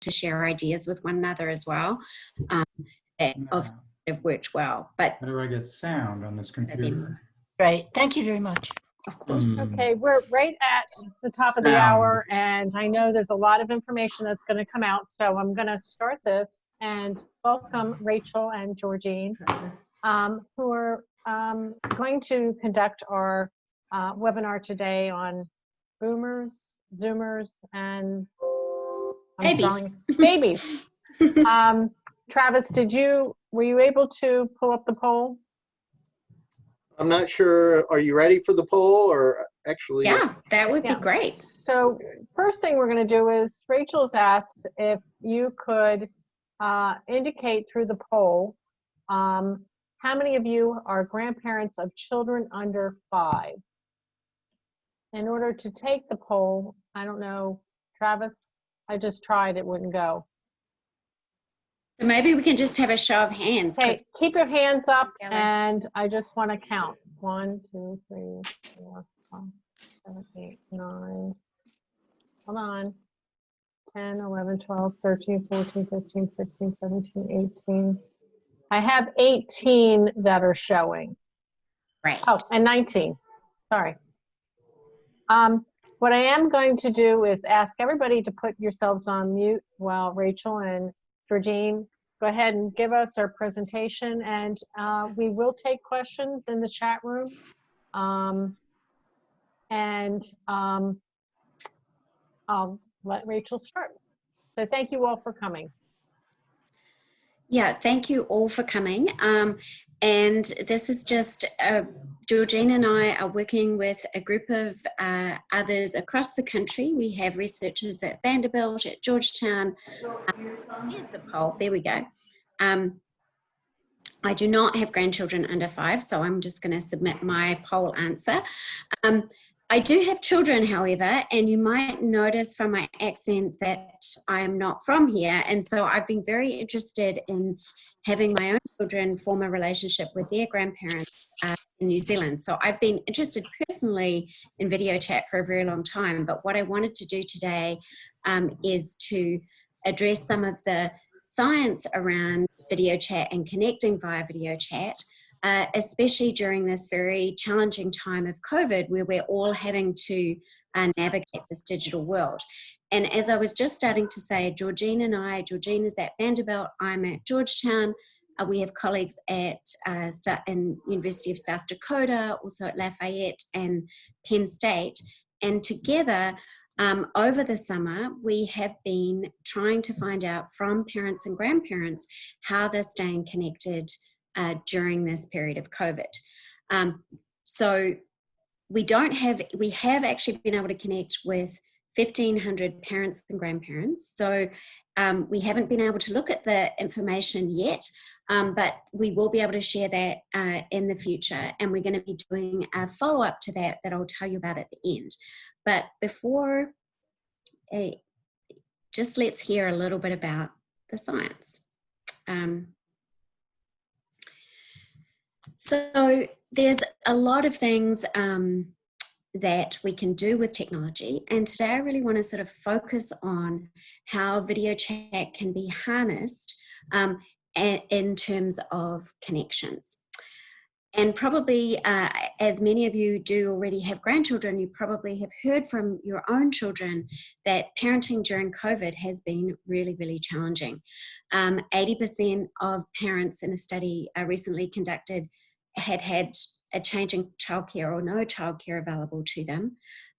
to share ideas with one another as well. That have worked well. But how do I get sound on this computer? Great, thank you very much. Of course. Okay, we're right at the top of the hour, and I know there's a lot of information that's going to come out, so I'm going to start this and welcome Rachel and Georgine, who are going to conduct our webinar today on boomers, zoomers, and babies. Travis, were you able to pull up the poll? I'm not sure. Are you ready for the poll, or actually? Yeah, that would be great. So first thing we're going to do is Rachel's asked if you could indicate through the poll how many of you are grandparents of children under 5. In order to take the poll, I don't know, Travis, I just tried, it wouldn't go. So maybe we can just have a show of hands. Okay, keep your hands up, and I just want to count. 1, 2, 3, 4, 5, 7, 8, 9. Hold on. 10, 11, 12, 13, 14, 15, 16, 17, 18. I have 18 that are showing. Right. Oh, and 19. Sorry. What I am going to do is ask everybody to put yourselves on mute while Rachel and Georgine go ahead and give us our presentation, and we will take questions in the chat room. I'll let Rachel start. So thank you all for coming. Yeah, thank you all for coming. And this is just, Georgine and I are working with a group of others across the country. We have researchers at Vanderbilt, at Georgetown. Here's the poll, there we go. I do not have grandchildren under 5, so I'm just going to submit my poll answer. I do have children, however, and you might notice from my accent that I am not from here. And so I've been very interested in having my own children form a relationship with their grandparents in New Zealand. So I've been interested personally in video chat for a very long time. But what I wanted to do today is to address some of the science around video chat and connecting via video chat, especially during this very challenging time of COVID, where we're all having to navigate this digital world. And as I was just starting to say, Georgine is at Vanderbilt, I'm at Georgetown. We have colleagues at University of South Dakota, also at Lafayette and Penn State. And together, over the summer, we have been trying to find out from parents and grandparents how they're staying connected during this period of COVID. So we have actually been able to connect with 1,500 parents and grandparents. So we haven't been able to look at the information yet, but we will be able to share that in the future. And we're going to be doing a follow-up to that I'll tell you about at the end. But before, just let's hear a little bit about the science. So there's a lot of things that we can do with technology. And today I really want to sort of focus on how video chat can be harnessed in terms of connections. And probably, as many of you do already have grandchildren, you probably have heard from your own children that parenting during COVID has been really, really challenging. 80% of parents in a study recently conducted had a change in childcare or no childcare available to them.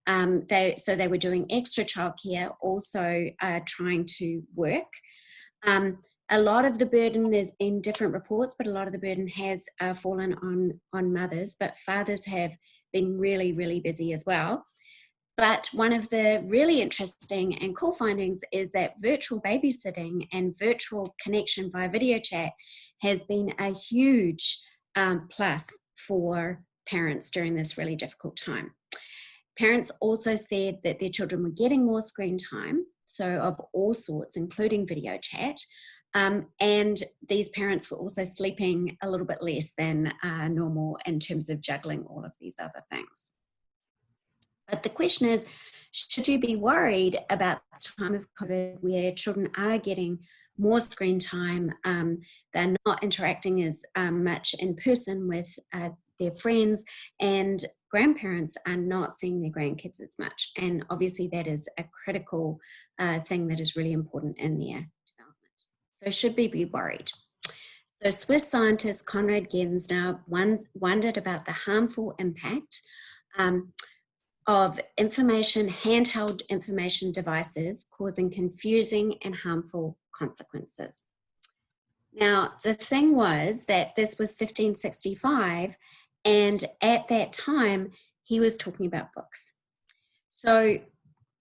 So they were doing extra childcare, also trying to work. A lot of the burden, there's been different reports, but a lot of the burden has fallen on mothers, but fathers have been really, really busy as well. But one of the really interesting and cool findings is that virtual babysitting and virtual connection via video chat has been a huge plus for parents during this really difficult time. Parents also said that their children were getting more screen time, so of all sorts, including video chat. And these parents were also sleeping a little bit less than normal in terms of juggling all of these other things. But the question is, should you be worried about the time of COVID where children are getting more screen time, they're not interacting as much in person with their friends, and grandparents are not seeing their grandkids as much. And obviously that is a critical thing that is really important in their development. So should we be worried? So Swiss scientist Konrad Gensner wondered about the harmful impact of handheld information devices causing confusing and harmful consequences. Now, the thing was that this was 1565, and at that time, he was talking about books. So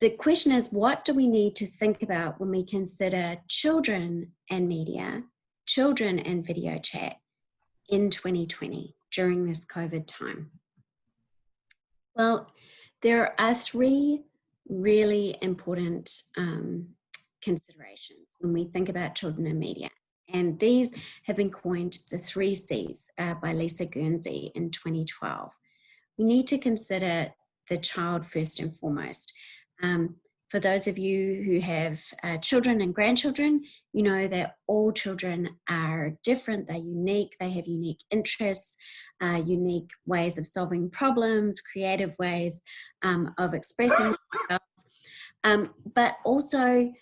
the question is, what do we need to think about when we consider children and media, children and video chat in 2020 during this COVID time? Well, there are three really important considerations when we think about children and media. And these have been coined the 3 C's by Lisa Guernsey in 2012. We need to consider the child first and foremost. For those of you who have children and grandchildren, you know that all children are different, they're unique, they have unique interests, unique ways of solving problems, creative ways of expressing themselves. But also,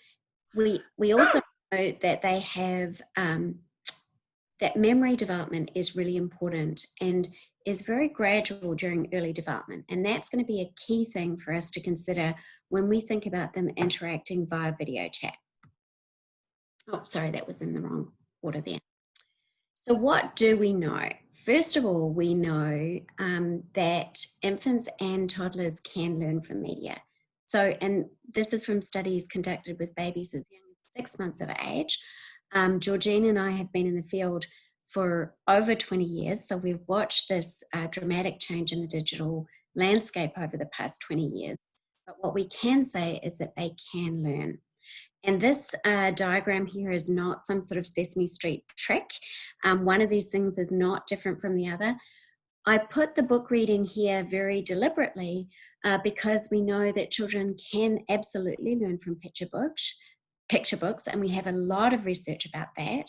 we also know that they have, that memory development is really important and is very gradual during early development. And that's going to be a key thing for us to consider when we think about them interacting via video chat. Oh, sorry, that was in the wrong order there. So what do we know? First of all, we know that infants and toddlers can learn from media. So, and this is from studies conducted with babies as young as 6 months of age. Georgine and I have been in the field for over 20 years. So we've watched this dramatic change in the digital landscape over the past 20 years. But what we can say is that they can learn. And this diagram here is not some sort of Sesame Street trick. One of these things is not different from the other. I put the book reading here very deliberately because we know that children can absolutely learn from picture books, and we have a lot of research about that.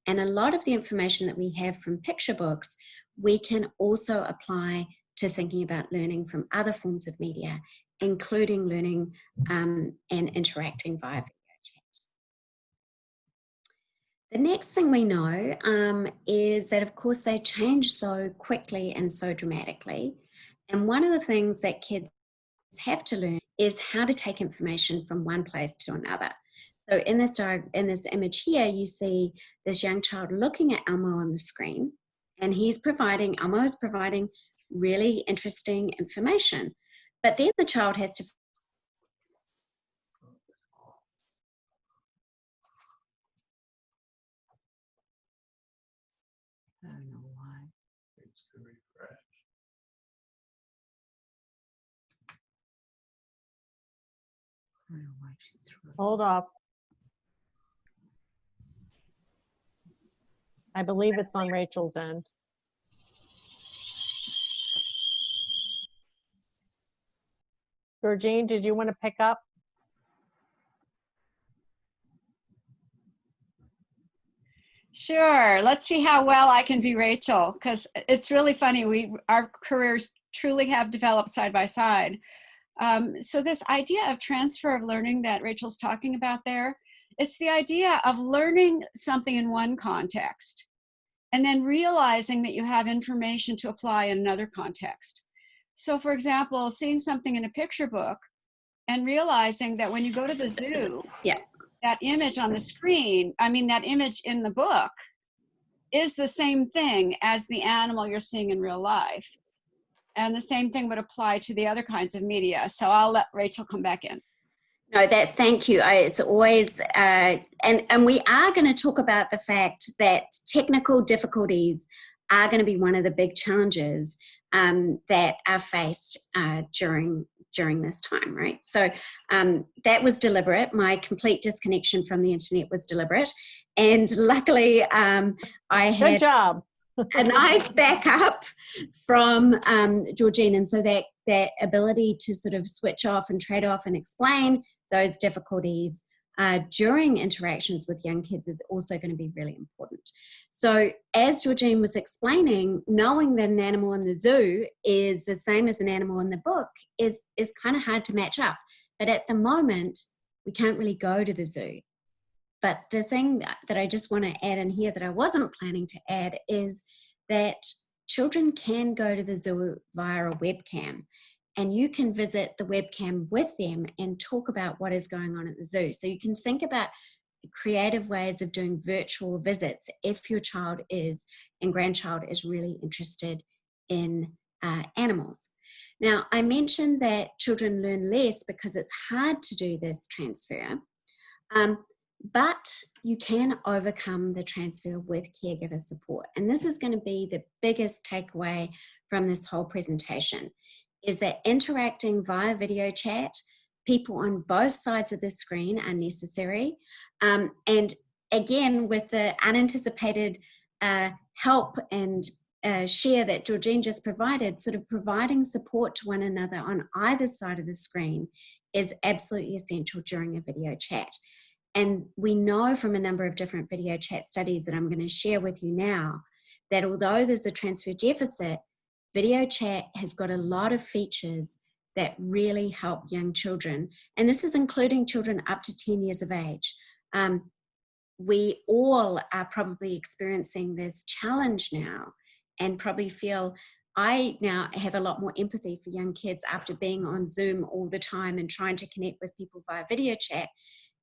And a lot of the information that we have from picture books, we can also apply to thinking about learning from other forms of media, including learning and interacting via video chat. The next thing we know is that, of course, they change so quickly and so dramatically. And one of the things that kids have to learn is how to take information from one place to another. So in this image here, you see this young child looking at Elmo on the screen, and Elmo is providing really interesting information. But then the child has to I don't know why. It's to refresh. I don't know why she's frozen. Hold up. I believe it's on Rachel's end. Georgine, did you want to pick up? Sure. Let's see how well I can be Rachel, because it's really funny. Our careers truly have developed side by side. So this idea of transfer of learning that Rachel's talking about there, it's the idea of learning something in one context and then realizing that you have information to apply in another context. So for example, seeing something in a picture book and realizing that when you go to the zoo, Yeah. that image on the screen, that image in the book is the same thing as the animal you're seeing in real life. And the same thing would apply to the other kinds of media. So I'll let Rachel come back in. No, thank you. It's always, and we are going to talk about the fact that technical difficulties are going to be one of the big challenges that are faced during this time, right? So that was deliberate. My complete disconnection from the internet was deliberate. And luckily, I had Good job. a nice backup from Georgine. And so that that ability to sort of switch off and trade off and explain those difficulties during interactions with young kids is also going to be really important. So as Georgine was explaining, knowing that an animal in the zoo is the same as an animal in the book is kind of hard to match up. But at the moment, we can't really go to the zoo. But the thing that I just want to add in here that I wasn't planning to add is that children can go to the zoo via a webcam, and you can visit the webcam with them and talk about what is going on at the zoo. So you can think about creative ways of doing virtual visits if your child is and grandchild is really interested in animals. Now, I mentioned that children learn less because it's hard to do this transfer, but you can overcome the transfer with caregiver support. And this is going to be the biggest takeaway from this whole presentation, is that interacting via video chat, people on both sides of the screen are necessary. And again, with the unanticipated help and share that Georgine just provided, sort of providing support to one another on either side of the screen is absolutely essential during a video chat. And we know from a number of different video chat studies that I'm going to share with you now that although there's a transfer deficit, video chat has got a lot of features that really help young children. And this is including children up to 10 years of age. We all are probably experiencing this challenge now and probably feel I now have a lot more empathy for young kids after being on Zoom all the time and trying to connect with people via video chat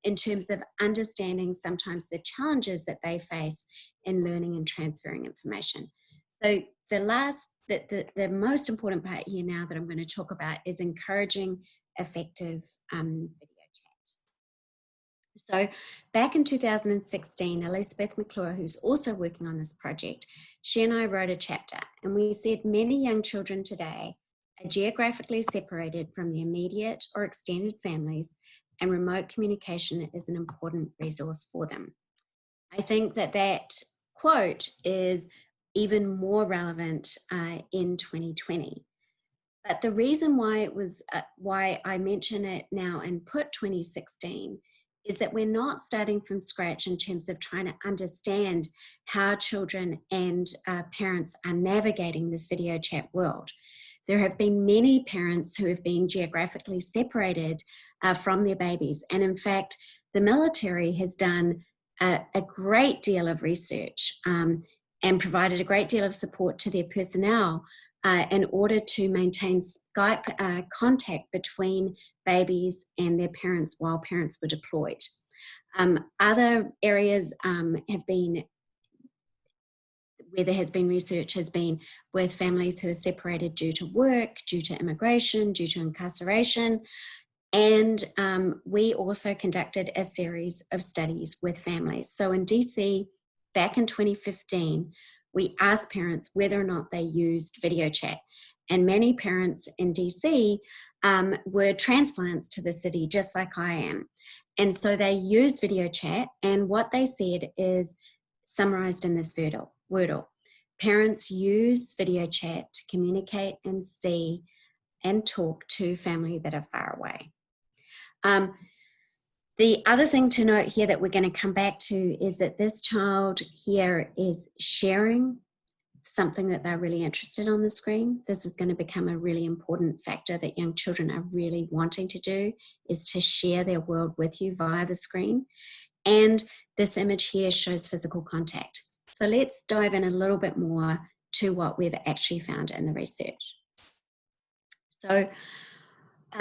in terms of understanding sometimes the challenges that they face in learning and transferring information. So the most important part here now that I'm going to talk about is encouraging effective video chat. So back in 2016, Elizabeth McClure, who's also working on this project, she and I wrote a chapter, and we said many young children today are geographically separated from their immediate or extended families, and remote communication is an important resource for them. I think that quote is even more relevant in 2020. But the reason why it was why I mention it now and put 2016 is that we're not starting from scratch in terms of trying to understand how children and parents are navigating this video chat world. There have been many parents who have been geographically separated from their babies. And in fact, the military has done a great deal of research and provided a great deal of support to their personnel in order to maintain Skype contact between babies and their parents while parents were deployed. Other areas have been where there has been research has been with families who are separated due to work, due to immigration, due to incarceration. And we also conducted a series of studies with families. So in DC, back in 2015, we asked parents whether or not they used video chat. And many parents in DC were transplants to the city, just like I am. And so they used video chat, and what they said is summarized in this wordle. Parents use video chat to communicate and see and talk to family that are far away. The other thing to note here that we're going to come back to is that this child here is sharing something that they're really interested on the screen. This is going to become a really important factor that young children are really wanting to do, is to share their world with you via the screen. And this image here shows physical contact. So let's dive in a little bit more to what we've actually found in the research. So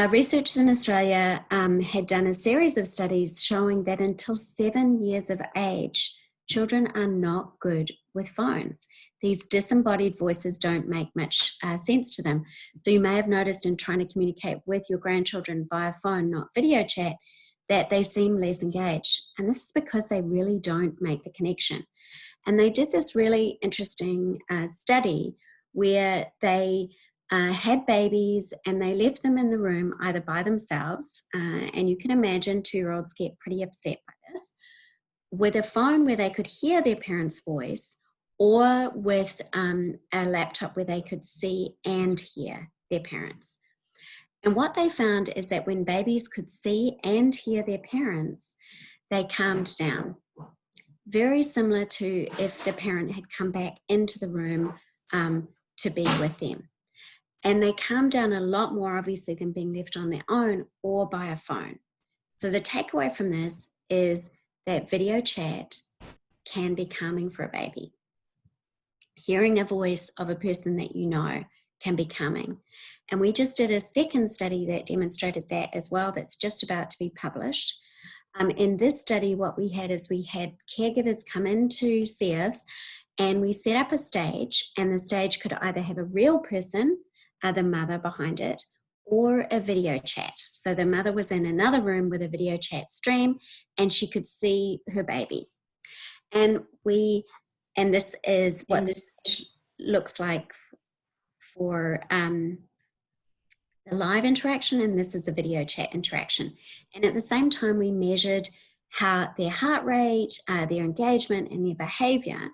researchers in Australia had done a series of studies showing that until 7 years of age, children are not good with phones. These disembodied voices don't make much sense to them. So you may have noticed in trying to communicate with your grandchildren via phone, not video chat, that they seem less engaged. And this is because they really don't make the connection. And they did this really interesting study where they had babies and they left them in the room either by themselves, and you can imagine 2-year-olds get pretty upset by this, with a phone where they could hear their parents' voice, or with a laptop where they could see and hear their parents And what they found is that when babies could see and hear their parents, they calmed down. Very similar to if the parent had come back into the room to be with them. And they calm down a lot more, obviously, than being left on their own or by a phone. So the takeaway from this is that video chat can be calming for a baby. Hearing a voice of a person that you know can be calming. And we just did a second study that demonstrated that as well, that's just about to be published. In this study, what we had is we had caregivers come in to see us, and we set up a stage, and the stage could either have a real person, the mother behind it, or a video chat. So the mother was in another room with a video chat stream, and she could see her baby. And this is what this looks like for the live interaction, and this is the video chat interaction. And at the same time, we measured how their heart rate, their engagement, and their behavior.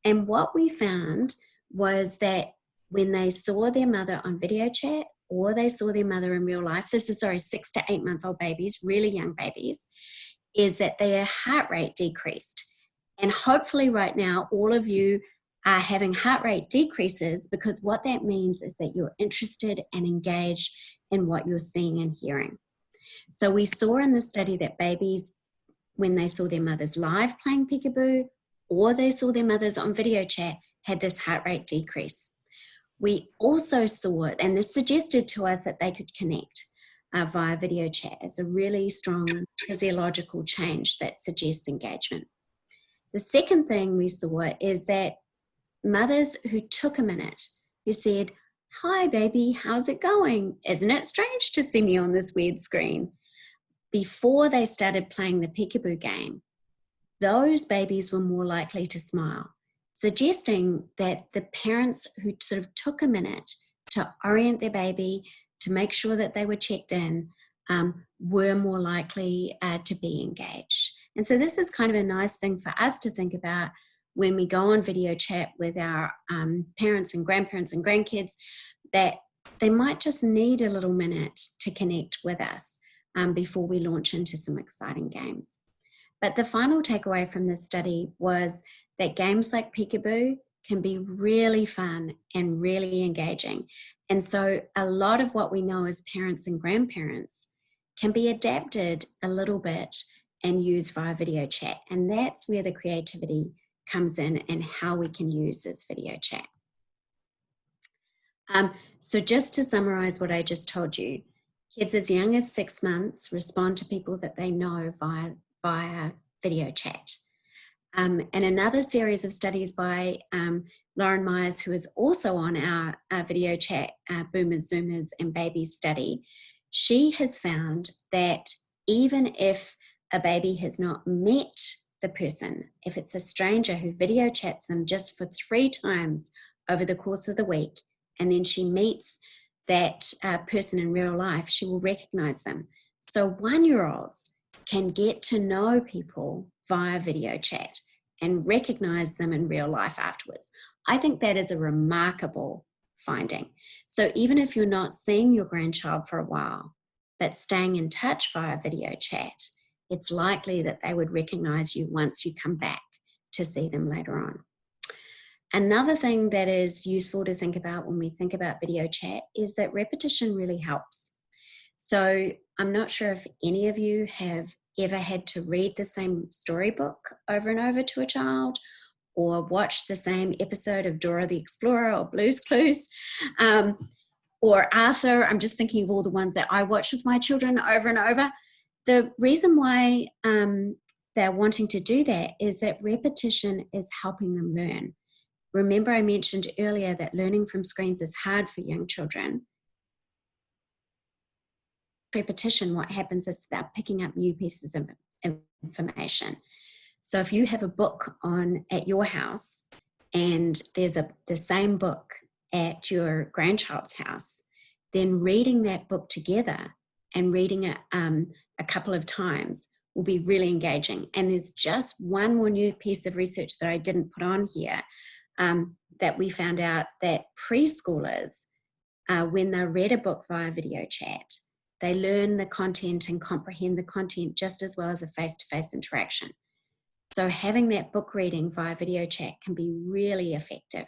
And what we found was that when they saw their mother on video chat or they saw their mother in real life, this is 6 to 8 month old babies, really young babies, is that their heart rate decreased. And hopefully right now, all of you are having heart rate decreases, because what that means is that you're interested and engaged in what you're seeing and hearing. So we saw in the study that babies, when they saw their mothers live playing peekaboo or they saw their mothers on video chat, had this heart rate decrease. We also saw it, and this suggested to us that they could connect via video chat as a really strong physiological change that suggests engagement. The second thing we saw is that mothers who took a minute, who said, "Hi baby, how's it going? Isn't it strange to see me on this weird screen?" Before they started playing the peekaboo game, those babies were more likely to smile, suggesting that the parents who sort of took a minute to orient their baby, to make sure that they were checked in, were more likely to be engaged. And so this is kind of a nice thing for us to think about when we go on video chat with our parents and grandparents and grandkids, that they might just need a little minute to connect with us before we launch into some exciting games. But the final takeaway from this study was that games like peekaboo can be really fun and really engaging. And so a lot of what we know as parents and grandparents can be adapted a little bit and used via video chat. And that's where the creativity comes in and how we can use this video chat. So just to summarize what I just told you, kids as young as 6 months respond to people that they know via video chat. And another series of studies by Lauren Myers, who is also on our video chat Boomers, Zoomers and Babies study, she has found that even if a baby has not met the person, if it's a stranger who video chats them just for 3 times over the course of the week, and then she meets that person in real life, she will recognize them. So 1-year-olds can get to know people via video chat and recognize them in real life afterwards. I think that is a remarkable finding. So even if you're not seeing your grandchild for a while, but staying in touch via video chat, it's likely that they would recognize you once you come back to see them later on. Another thing that is useful to think about when we think about video chat is that repetition really helps. So I'm not sure if any of you have ever had to read the same storybook over and over to a child, or watch the same episode of Dora the Explorer or Blue's Clues, or Arthur. I'm just thinking of all the ones that I watch with my children over and over. The reason why they're wanting to do that is that repetition is helping them learn. Remember, I mentioned earlier that learning from screens is hard for young children. Repetition, what happens is they're picking up new pieces of information. So if you have a book on at your house and there's the same book at your grandchild's house, then reading that book together and reading it a couple of times will be really engaging. And there's just one more new piece of research that I didn't put on here, that we found out that preschoolers when they read a book via video chat, they learn the content and comprehend the content just as well as a face-to-face interaction. So having that book reading via video chat can be really effective.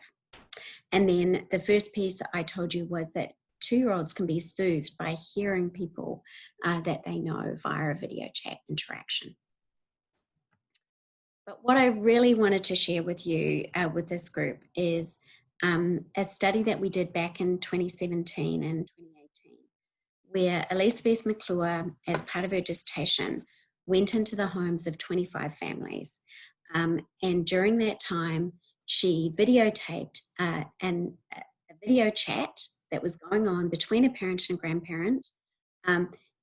And then the first piece I told you was that 2-year-olds can be soothed by hearing people that they know via a video chat interaction. But what I really wanted to share with you with this group is a study that we did back in 2017 and 2018, where Elizabeth McClure, as part of her dissertation, went into the homes of 25 families. And during that time, she videotaped a video chat that was going on between a parent and a grandparent.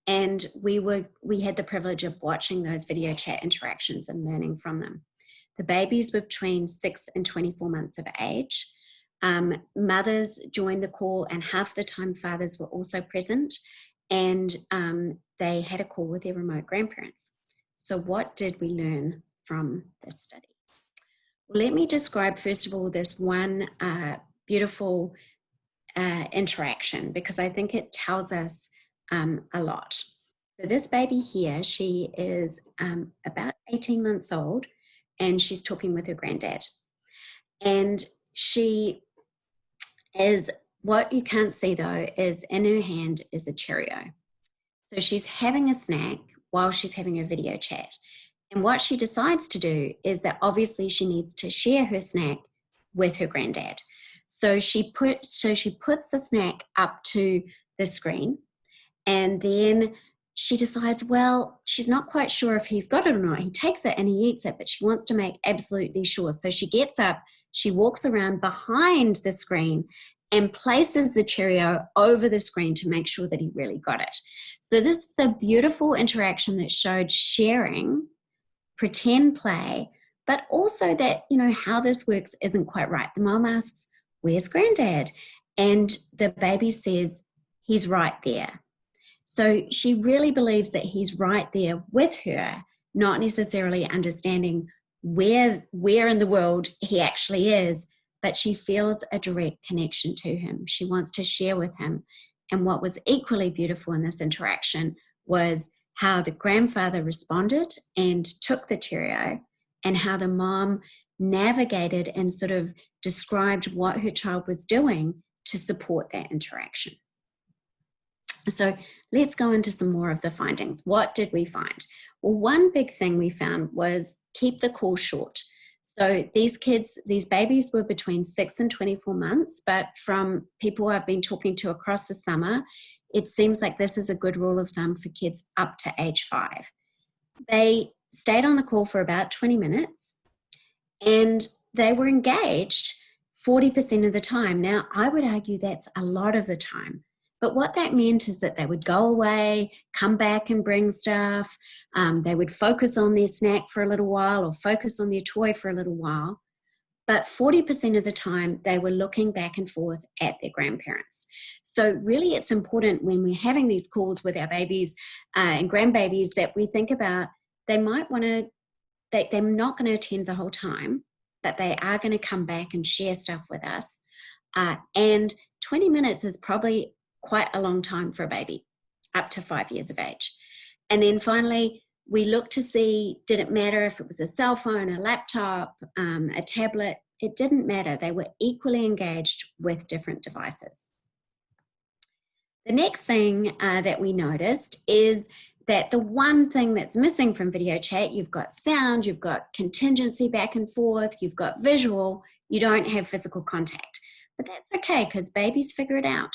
And we had the privilege of watching those video chat interactions and learning from them. The babies were between 6 and 24 months of age. Mothers joined the call, and half the time fathers were also present, and they had a call with their remote grandparents. So what did we learn from this study? Well, let me describe first of all this one beautiful interaction, because I think it tells us a lot. So this baby here, she is about 18 months old, and she's talking with her granddad. And she is, what you can't see though, is in her hand is a Cheerio. So she's having a snack while she's having her video chat. And what she decides to do is that obviously she needs to share her snack with her granddad. So she puts the snack up to the screen, and then she decides, well, she's not quite sure if he's got it or not. He takes it and he eats it, but she wants to make absolutely sure. So she gets up, she walks around behind the screen and places the Cheerio over the screen to make sure that he really got it. So this is a beautiful interaction that showed sharing, pretend play, but also that, you know, how this works isn't quite right. The mom asks, where's granddad? And the baby says, he's right there. So she really believes that he's right there with her, not necessarily understanding where in the world he actually is, but she feels a direct connection to him. She wants to share with him. And what was equally beautiful in this interaction was how the grandfather responded and took the Cheerio, and how the mom navigated and sort of described what her child was doing to support that interaction. So let's go into some more of the findings. What did we find? Well, one big thing we found was keep the call short. So these kids, these babies were between 6 and 24 months, but from people I've been talking to across the summer, it seems like this is a good rule of thumb for kids up to age 5. They stayed on the call for about 20 minutes, and they were engaged 40% of the time. Now, I would argue that's a lot of the time. But what that meant is that they would go away, come back and bring stuff. They would focus on their snack for a little while or focus on their toy for a little while. But 40% of the time, they were looking back and forth at their grandparents. So really, it's important when we're having these calls with our babies and grandbabies that we think about, they might want to, they're not going to attend the whole time, but they are going to come back and share stuff with us. And 20 minutes is probably quite a long time for a baby, up to 5 years of age. And then finally, we look to see, did it matter if it was a cell phone, a laptop, a tablet? It didn't matter. They were equally engaged with different devices. The next thing that we noticed is that the one thing that's missing from video chat, you've got sound, you've got contingency back and forth, you've got visual, you don't have physical contact. But that's okay, because babies figure it out.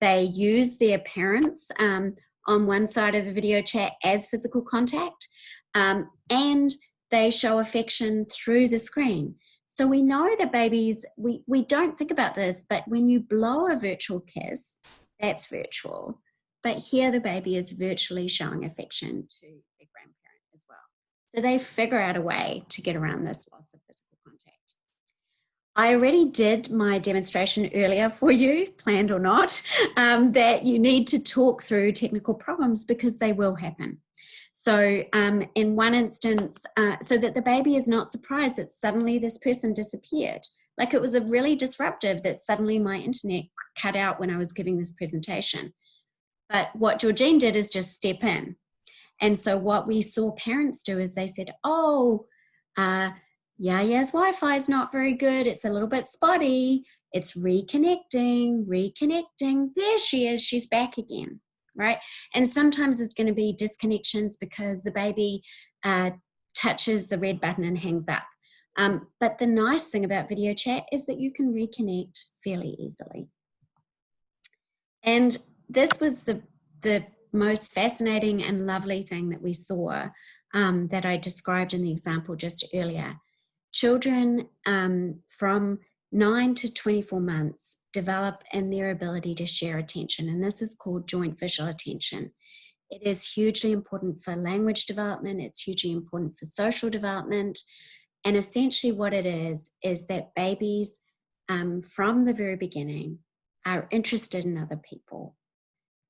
They use their parents on one side of the video chat as physical contact, and they show affection through the screen. So we know that babies, we don't think about this, but when you blow a virtual kiss, that's virtual. But here the baby is virtually showing affection to their grandparent as well. So they figure out a way to get around this loss of physical contact. I already did my demonstration earlier for you, planned or not, that you need to talk through technical problems because they will happen. So in one instance, so that the baby is not surprised that suddenly this person disappeared. Like it was a really disruptive that suddenly my internet cut out when I was giving this presentation. But what Georgine did is just step in. And so what we saw parents do is they said, oh, Yaya's Wi-Fi is not very good. It's a little bit spotty. It's reconnecting. There she is. She's back again, right? And sometimes it's going to be disconnections because the baby touches the red button and hangs up. But the nice thing about video chat is that you can reconnect fairly easily. And this was the most fascinating and lovely thing that we saw that I described in the example just earlier. Children from 9 to 24 months develop in their ability to share attention, and this is called joint visual attention. It is hugely important for language development. It's hugely important for social development. And essentially what it is that babies from the very beginning are interested in other people.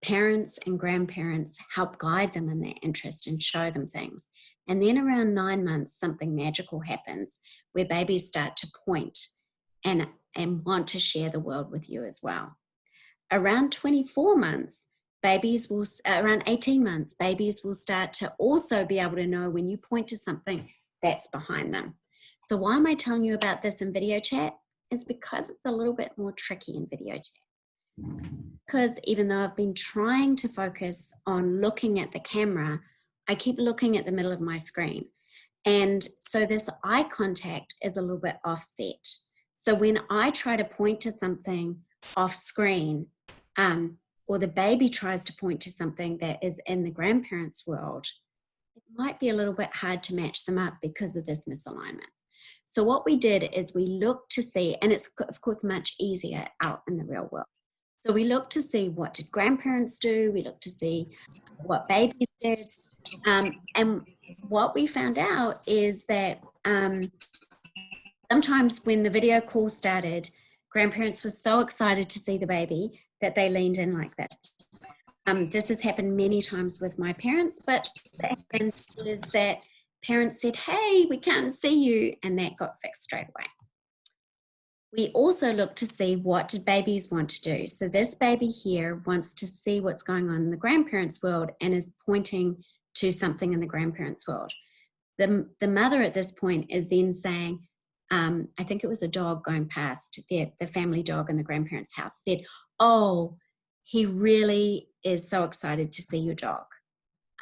Parents and grandparents help guide them in their interest and show them things. And then around 9 months, something magical happens where babies start to point and want to share the world with you as well. Around 24 months, around 18 months, babies will start to also be able to know when you point to something that's behind them. So why am I telling you about this in video chat? It's because it's a little bit more tricky in video chat. Because even though I've been trying to focus on looking at the camera, I keep looking at the middle of my screen. And so this eye contact is a little bit offset. So when I try to point to something off screen, or the baby tries to point to something that is in the grandparents' world, it might be a little bit hard to match them up because of this misalignment. So what we did is we looked to see, and it's of course much easier out in the real world. So we looked to see what did grandparents do, we looked to see what babies did, and what we found out is that sometimes when the video call started, grandparents were so excited to see the baby that they leaned in like this. This has happened many times with my parents, but what happened is that parents said, hey, we can't see you, and that got fixed straight away. We also looked to see what did babies want to do. So this baby here wants to see what's going on in the grandparents' world and is pointing to something in the grandparents' world. The mother at this point is then saying, I think it was a dog going past, the family dog in the grandparents' house, said, oh, he really is so excited to see your dog.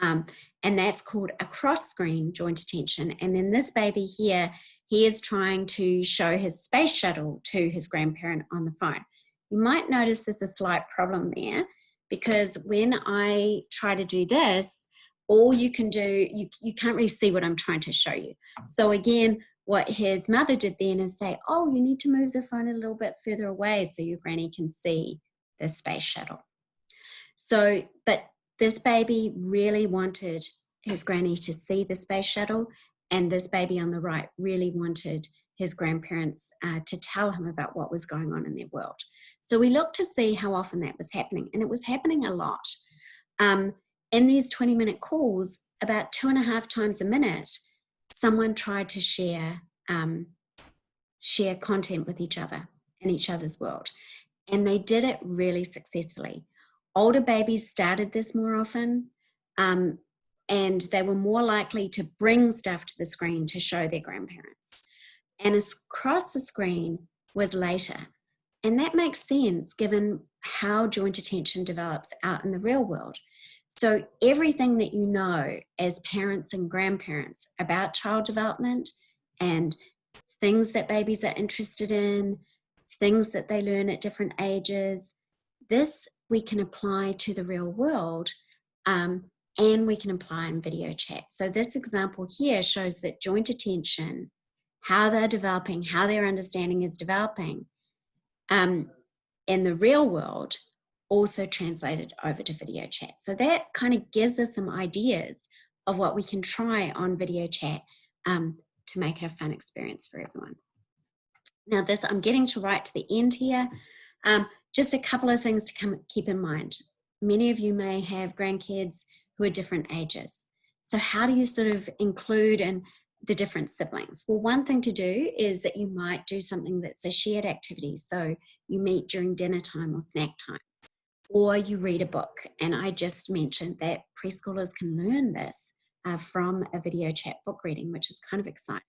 And that's called a cross-screen joint attention. And then this baby here, he is trying to show his space shuttle to his grandparent on the phone. You might notice there's a slight problem there because when I try to do this, all you can do, you can't really see what I'm trying to show you. So again, what his mother did then is say, oh, you need to move the phone a little bit further away so your granny can see the space shuttle. So, but this baby really wanted his granny to see the space shuttle, and this baby on the right really wanted his grandparents to tell him about what was going on in their world. So we looked to see how often that was happening, and it was happening a lot. In these 20-minute calls, about 2.5 times a minute, someone tried to share content with each other in each other's world. And they did it really successfully. Older babies started this more often, and they were more likely to bring stuff to the screen to show their grandparents. And across the screen was later. And that makes sense given how joint attention develops out in the real world. So everything that you know as parents and grandparents about child development and things that babies are interested in, things that they learn at different ages, this we can apply to the real world, and we can apply in video chat. So this example here shows that joint attention, how they're developing, how their understanding is developing in the real world, also translated over to video chat. So that kind of gives us some ideas of what we can try on video chat to make it a fun experience for everyone. Now this, I'm getting to right to the end here. Just a couple of things to keep in mind. Many of you may have grandkids who are different ages. So how do you sort of include and the different siblings? Well, one thing to do is that you might do something that's a shared activity. So you meet during dinner time or snack time, or you read a book. And I just mentioned that preschoolers can learn this from a video chat book reading, which is kind of exciting.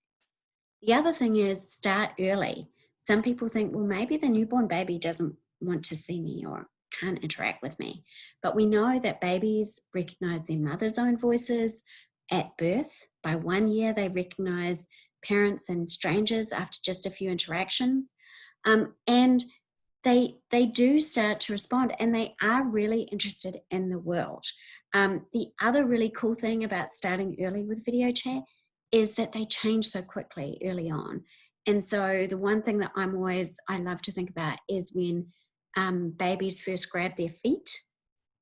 The other thing is start early. Some people think, well, maybe the newborn baby doesn't want to see me or can't interact with me. But we know that babies recognize their mother's own voices at birth. By 1 year, they recognize parents and strangers after just a few interactions. And they do start to respond, and they are really interested in the world. The other really cool thing about starting early with video chat is that they change so quickly early on. And so the one thing that I love to think about is when babies first grab their feet,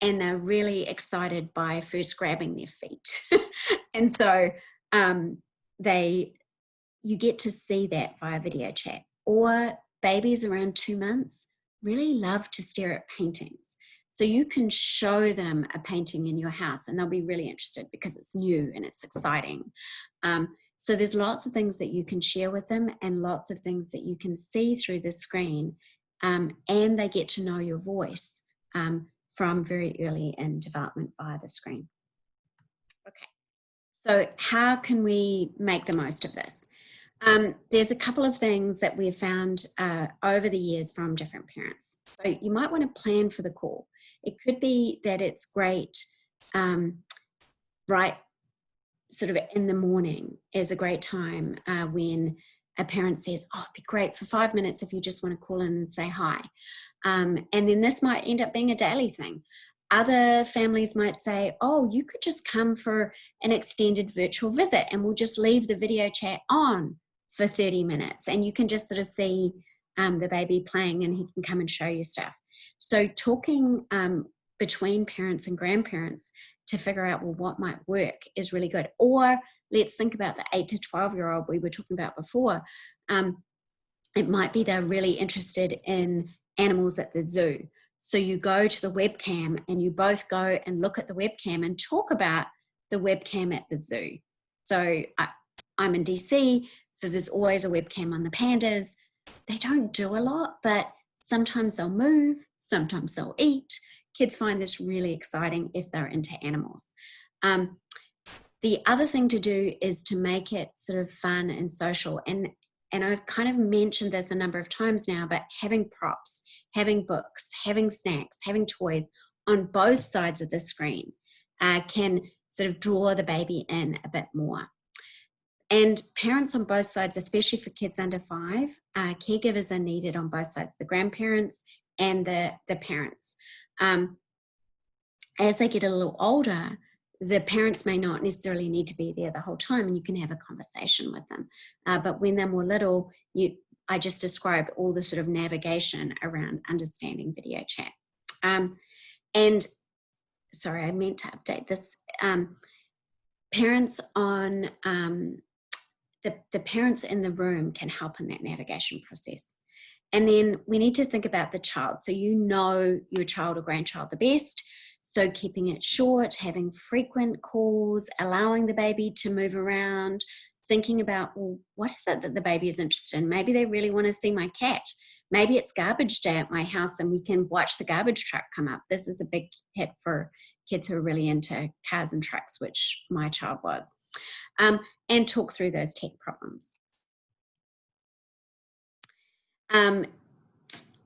and they're really excited by first grabbing their feet. And so you get to see that via video chat. Or babies around 2 months really love to stare at paintings. So you can show them a painting in your house and they'll be really interested because it's new and it's exciting. So there's lots of things that you can share with them and lots of things that you can see through the screen, and they get to know your voice from very early in development via the screen. Okay, so how can we make the most of this? There's a couple of things that we've found over the years from different parents. So you might want to plan for the call. It could be that it's great, right, sort of in the morning is a great time when a parent says, oh, it'd be great for 5 minutes if you just want to call in and say hi. And then this might end up being a daily thing. Other families might say, oh, you could just come for an extended virtual visit and we'll just leave the video chat on for 30 minutes and you can just sort of see the baby playing and he can come and show you stuff. So talking between parents and grandparents to figure out, well, what might work is really good. Or let's think about the 8 to 12-year-old we were talking about before. It might be they're really interested in animals at the zoo. So you go to the webcam and you both go and look at the webcam and talk about the webcam at the zoo. So I'm in DC, so there's always a webcam on the pandas. They don't do a lot, but sometimes they'll move, sometimes they'll eat. Kids find this really exciting if they're into animals. The other thing to do is to make it sort of fun and social. And I've kind of mentioned this a number of times now, but having props, having books, having snacks, having toys on both sides of the screen can sort of draw the baby in a bit more. And parents on both sides, especially for kids under 5, caregivers are needed on both sides, the grandparents and the parents. As they get a little older, the parents may not necessarily need to be there the whole time and you can have a conversation with them. But when they're more little, I just described all the sort of navigation around understanding video chat. And sorry, I meant to update this. Parents on, the parents in the room can help in that navigation process. And then we need to think about the child. So you know your child or grandchild the best. So keeping it short, having frequent calls, allowing the baby to move around, thinking about, well, what is it that the baby is interested in? Maybe they really want to see my cat. Maybe it's garbage day at my house and we can watch the garbage truck come up. This is a big hit for kids who are really into cars and trucks, which my child was. And talk through those tech problems.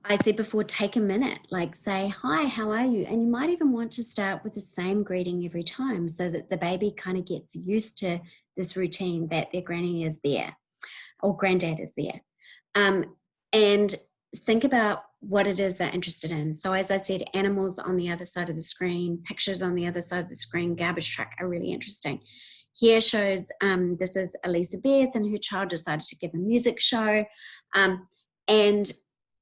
I said before, take a minute, like say, hi, how are you? And you might even want to start with the same greeting every time so that the baby kind of gets used to this routine that their granny is there or granddad is there. And think about what it is they're interested in. So as I said, animals on the other side of the screen, pictures on the other side of the screen, garbage truck are really interesting. Here shows, this is Elizabeth and her child decided to give a music show. And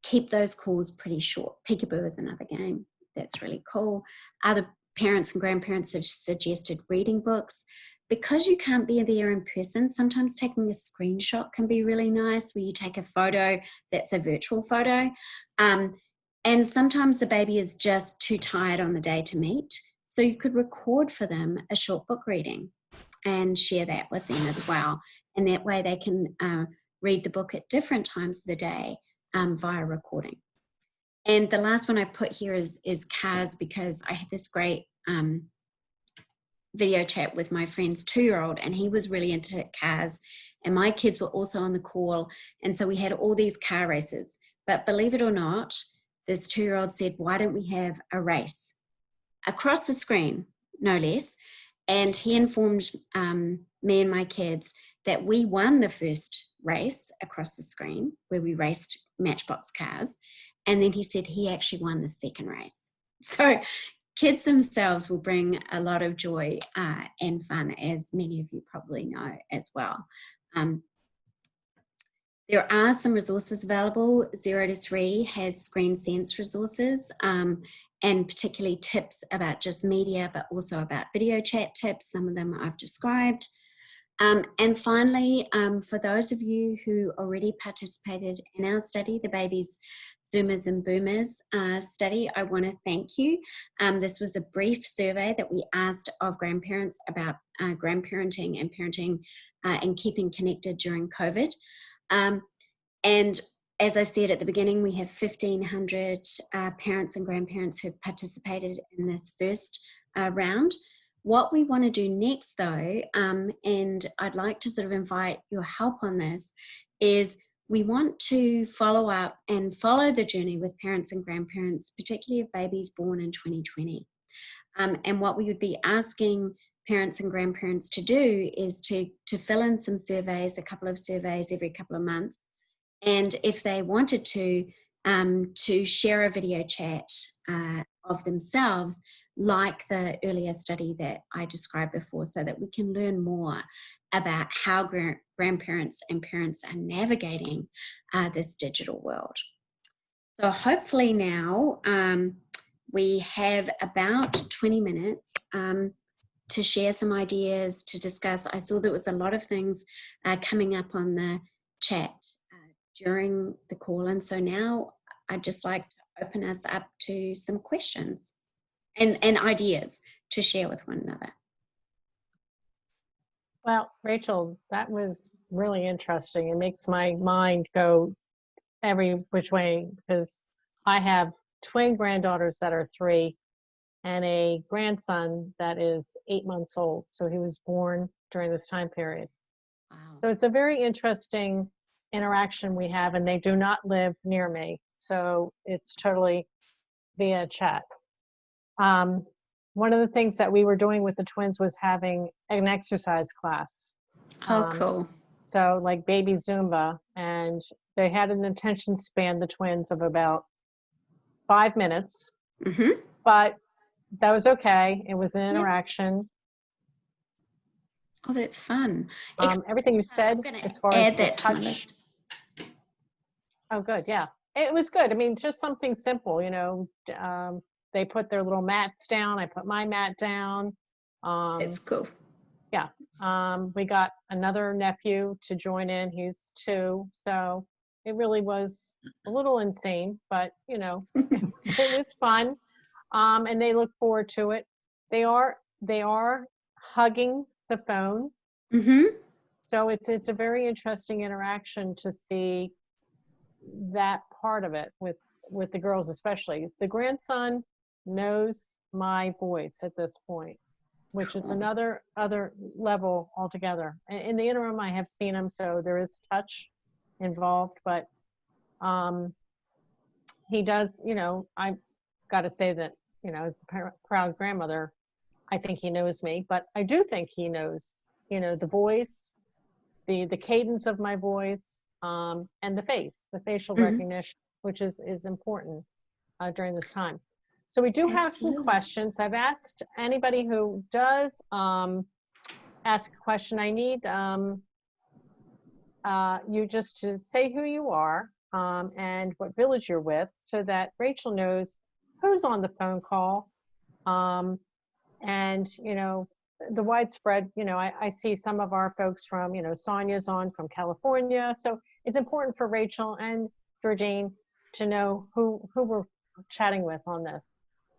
keep those calls pretty short. Peekaboo is another game that's really cool. Other parents and grandparents have suggested reading books. Because you can't be there in person, sometimes taking a screenshot can be really nice where you take a photo that's a virtual photo. And sometimes the baby is just too tired on the day to meet. So you could record for them a short book reading and share that with them as well. And that way they can read the book at different times of the day via recording. And the last one I put here is CARS, because I had this great video chat with my friend's 2-year-old, and he was really into cars, and my kids were also on the call, and so we had all these car races. But believe it or not, this 2-year-old said, why don't we have a race across the screen, no less? And he informed me and my kids that we won the first race across the screen, where we raced Matchbox cars, and then he said he actually won the second race. So kids themselves will bring a lot of joy and fun, as many of you probably know as well. There are some resources available. 0 to 3 has Screen Sense resources, and particularly tips about just media, but also about video chat tips. Some of them I've described. And finally, for those of you who already participated in our study, the Babies, Zoomers and Boomers study, I want to thank you. This was a brief survey that we asked of grandparents about grandparenting and parenting and keeping connected during COVID. And as I said at the beginning, we have 1,500 parents and grandparents who have participated in this first round. What we want to do next, though, and I'd like to sort of invite your help on this, is we want to follow up and follow the journey with parents and grandparents, particularly of babies born in 2020. And what we would be asking parents and grandparents to do is to fill in some surveys, a couple of surveys every couple of months. And if they wanted to share a video chat of themselves, like the earlier study that I described before, so that we can learn more about how grandparents and parents are navigating this digital world. So hopefully now we have about 20 minutes to share some ideas, to discuss. I saw there was a lot of things coming up on the chat during the call, and so now I'd just like to open us up to some questions and ideas to share with one another. Well, Rachel, that was really interesting. It makes my mind go every which way, because I have twin granddaughters that are 3 and a grandson that is 8 months old. So he was born during this time period. Wow. So it's a very interesting interaction we have, and they do not live near me. So it's totally via chat. One of the things that we were doing with the twins was having an exercise class. Oh, cool. So like baby Zumba, and they had an attention span, the twins, of about 5 minutes, but that was okay. It was an interaction. Oh, that's fun. Everything you said as far as the touch. Oh, good. Yeah, it was good. I mean, just something simple, you know. They put their little mats down. I put my mat down. It's cool. Yeah. We got another nephew to join in. He's 2. So it really was a little insane, but, you know, it was fun. And they look forward to it. They are hugging the phone. So it's a very interesting interaction to see that part of it with the girls, especially. The grandson knows my voice at this point, which is another level altogether. In the interim, I have seen him, so there is touch involved, but he does, you know, I've got to say that, you know, as the proud grandmother, I think he knows me, but I do think he knows, you know, the voice, the cadence of my voice, and the facial recognition, which is important during this time. So we do have some questions. I've asked anybody who does ask a question, I need you just to say who you are and what village you're with, so that Rachel knows who's on the phone call. And, you know, the widespread, you know, I see some of our folks from, you know, Sonia's on from California. So it's important for Rachel and Georgine to know who we're chatting with on this.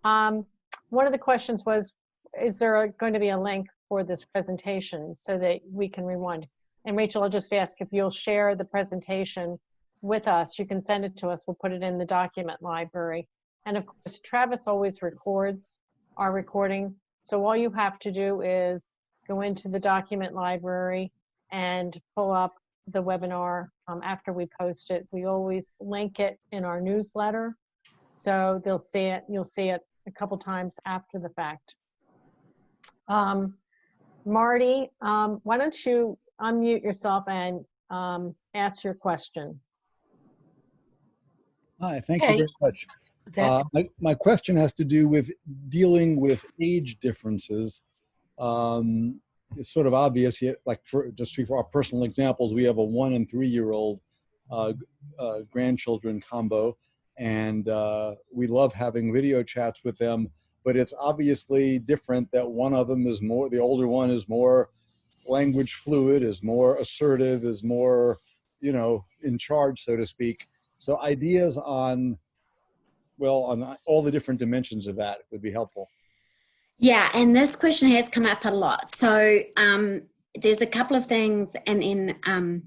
One of the questions was, is there going to be a link for this presentation so that we can rewind? And Rachel, I'll just ask if you'll share the presentation with us. You can send it to us. We'll put it in the document library. And of course, Travis always records our recording. So all you have to do is go into the document library and pull up the webinar after we post it. We always link it in our newsletter. So they'll see it, you'll see it a couple times after the fact. Marty, why don't you unmute yourself and ask your question. Hi, thank you Okay. very much. My question has to do with dealing with age differences. It's sort of obvious, yet, like just for our personal examples, we have a 1 and 3 year old grandchildren combo, and we love having video chats with them, but it's obviously different that one of them is more, the older one is more language fluid, is more assertive, is more, you know, in charge, so to speak. So ideas on, well, on all the different dimensions of that would be helpful. Yeah, and this question has come up a lot. So there's a couple of things, and then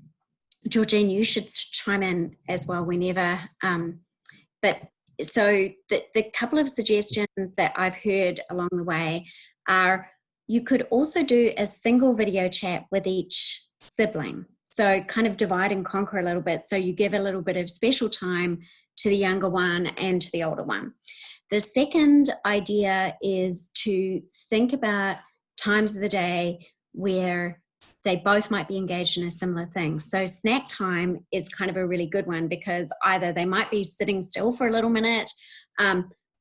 Georgine, you should chime in as well whenever. But so the couple of suggestions that I've heard along the way are you could also do a single video chat with each sibling. So kind of divide and conquer a little bit. So you give a little bit of special time to the younger one and to the older one. The second idea is to think about times of the day where they both might be engaged in a similar thing. So snack time is kind of a really good one because either they might be sitting still for a little minute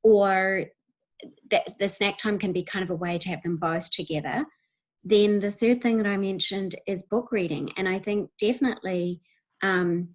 or the snack time can be kind of a way to have them both together. Then the third thing that I mentioned is book reading. And I think definitely the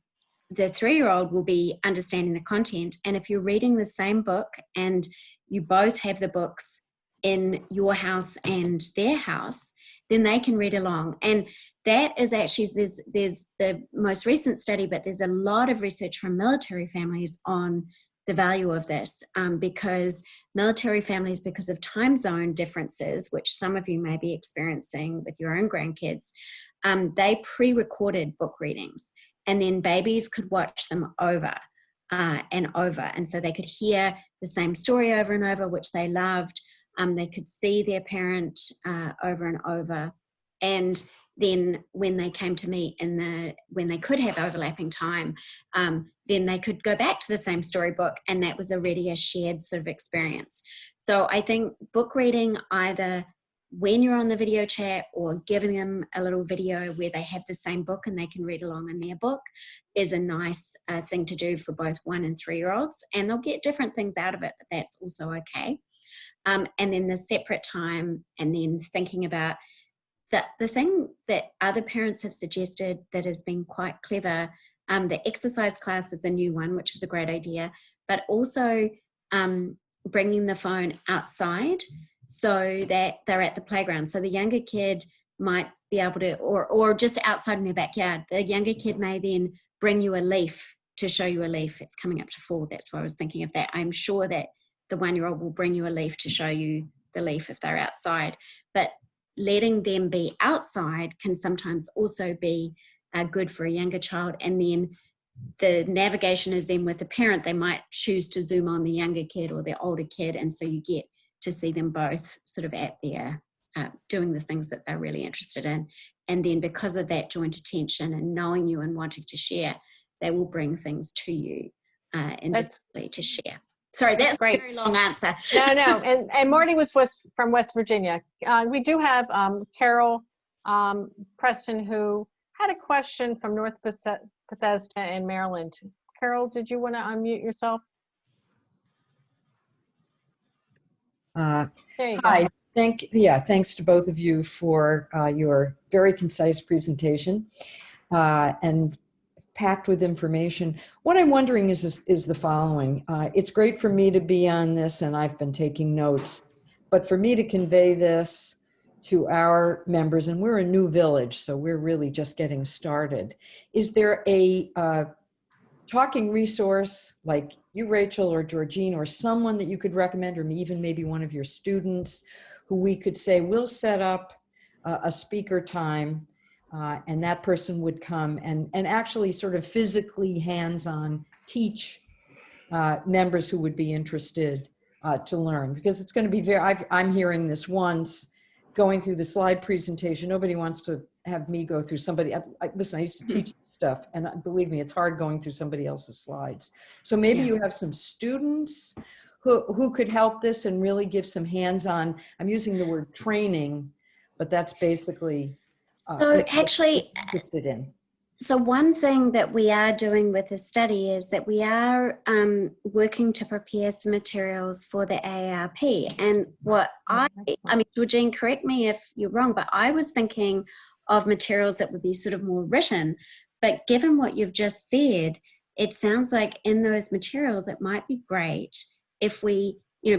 3-year-old will be understanding the content. And if you're reading the same book and you both have the books in your house and their house, then they can read along. And that is actually, there's the most recent study, but there's a lot of research from military families on the value of this because military families, because of time zone differences, which some of you may be experiencing with your own grandkids, they pre-recorded book readings. And then babies could watch them over and over. And so they could hear the same story over and over, which they loved. They could see their parent over and over. And then when they came to meet when they could have overlapping time, then they could go back to the same storybook, and that was already a shared sort of experience. So I think book reading, either when you're on the video chat or giving them a little video where they have the same book and they can read along in their book, is a nice thing to do for both 1 and 3-year-olds. And they'll get different things out of it, but that's also okay. And then the separate time, and then thinking about the thing that other parents have suggested that has been quite clever. The exercise class is a new one, which is a great idea, but also bringing the phone outside so that they're at the playground. So the younger kid might be able to, or just outside in their backyard, the younger kid may then bring you a leaf to show you a leaf. It's coming up to fall. That's why I was thinking of that. I'm sure that the 1-year-old will bring you a leaf to show you the leaf if they're outside. But letting them be outside can sometimes also be good for a younger child. And then the navigation is then with the parent. They might choose to zoom on the younger kid or the older kid. And so you get to see them both sort of at their doing the things that they're really interested in. And then because of that joint attention and knowing you and wanting to share, they will bring things to you individually to share. Sorry, that's great. A very long answer. No. And Marty was from West Virginia. We do have Carol Preston, who had a question from North Bethesda in Maryland. Carol, did you want to unmute yourself? There you Hi, go. thanks to both of you for your very concise presentation and packed with information. What I'm wondering is the following. It's great for me to be on this, and I've been taking notes, but for me to convey this to our members, and we're a new village, so we're really just getting started. Is there a talking resource like you, Rachel, or Georgine, or someone that you could recommend, or even maybe one of your students who we could say, we'll set up a speaker time And that person would come and actually sort of physically hands-on teach members who would be interested to learn, because it's going to be I'm hearing this once, going through the slide presentation. Nobody wants to have me go through somebody. Listen, I used to teach stuff, and believe me, it's hard going through somebody else's slides. So maybe you have some students who could help this and really give some hands-on, I'm using the word training, but that's basically So actually, interested in. So one thing that we are doing with the study is that we are working to prepare some materials for the AARP. And what I mean, Georgine, correct me if you're wrong, but I was thinking of materials that would be sort of more written. But given what you've just said, it sounds like in those materials, it might be great if we,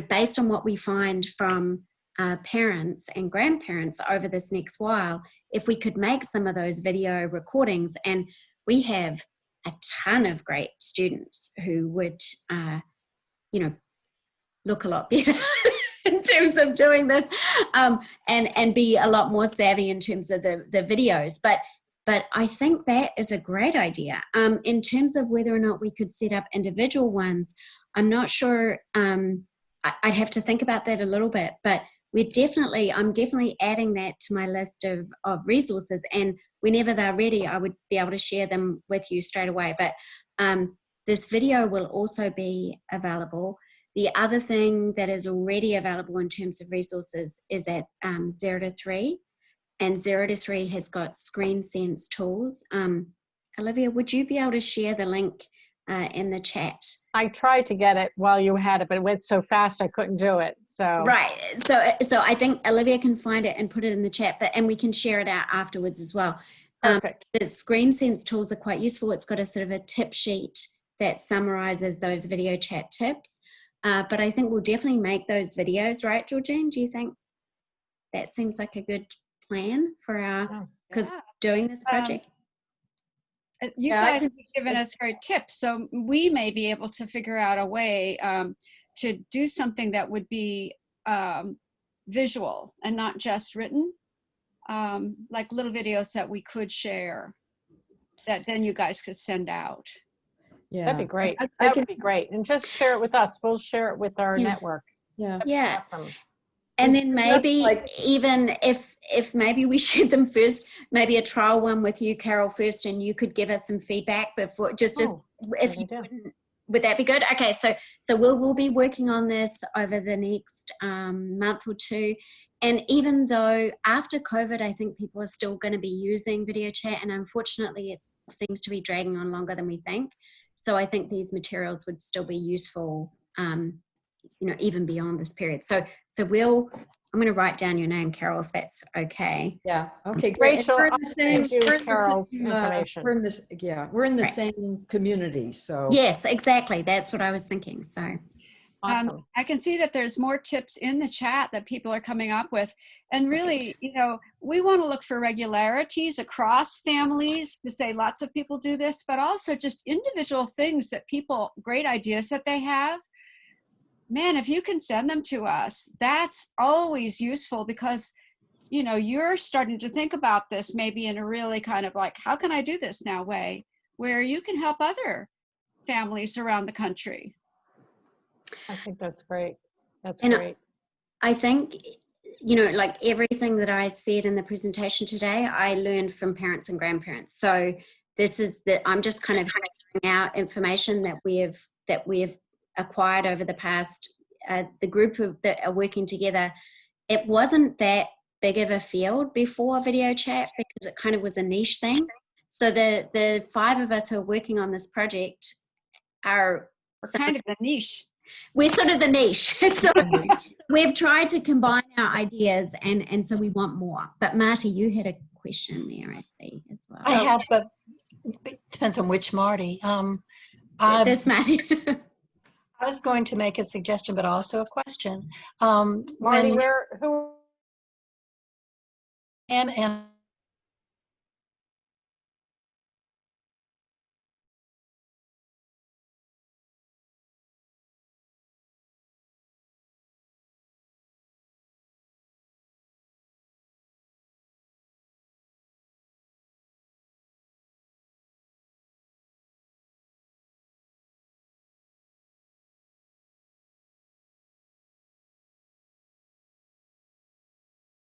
based on what we find from parents and grandparents over this next while, if we could make some of those video recordings. And we have a ton of great students who would, look a lot better in terms of doing this, and be a lot more savvy in terms of the videos. But I think that is a great idea. In terms of whether or not we could set up individual ones, I'm not sure. I'd have to think about that a little bit, but I'm definitely adding that to my list of resources, and whenever they're ready, I would be able to share them with you straight away. But this video will also be available. The other thing that is already available in terms of resources is at 0 to 3, and 0 to 3 has got screen sense tools. Olivia, would you be able to share the link in the chat? I tried to get it while you had it, but it went so fast I couldn't do it. So right. So I think Olivia can find it and put it in the chat, and we can share it out afterwards as well. Perfect. The screen sense tools are quite useful. It's got a sort of a tip sheet that summarizes those video chat tips. But I think we'll definitely make those videos, right, Georgine? Do you think that seems like a good plan for because we're doing this project? You guys have given us great tips, so we may be able to figure out a way to do something that would be visual and not just written, like little videos that we could share that then you guys could send out. Yeah, that'd be great. That would be great. And just share it with us. We'll share it with our network. Yeah. That'd be awesome. And then maybe even if maybe we shared them first, maybe a trial one with you, Carol, first, and you could give us some feedback before, if you wouldn't, would that be good? Okay, so we'll be working on this over the next month or two. And even though after COVID, I think people are still going to be using video chat, and unfortunately it seems to be dragging on longer than we think. So I think these materials would still be useful, even beyond this period. So I'm going to write down your name, Carol, if that's okay. Yeah. Okay. Great. Rachel, I'll send you Carol's information. We're in the same community. So yes, exactly. That's what I was thinking. So awesome. I can see that there's more tips in the chat that people are coming up with, and really, we want to look for regularities across families to say lots of people do this, but also just individual things that great ideas that they have. Man, if you can send them to us, that's always useful, because you're starting to think about this maybe in a really kind of like, how can I do this now way, where you can help other families around the country. I think that's great. That's and great. I think, like everything that I said in the presentation today, I learned from parents and grandparents. So this is I'm just kind of sharing out information that we have acquired over the past, the group that are working together. It wasn't that big of a field before video chat, because it kind of was a niche thing. So the 5 of us who are working on this project are kind of the niche. We're sort of the niche. So we've tried to combine our ideas, and so we want more. But Marty, you had a question there, I see, as well. I have, but it depends on which Marty. There's Marty. I was going to make a suggestion, but also a question. Marty, who? And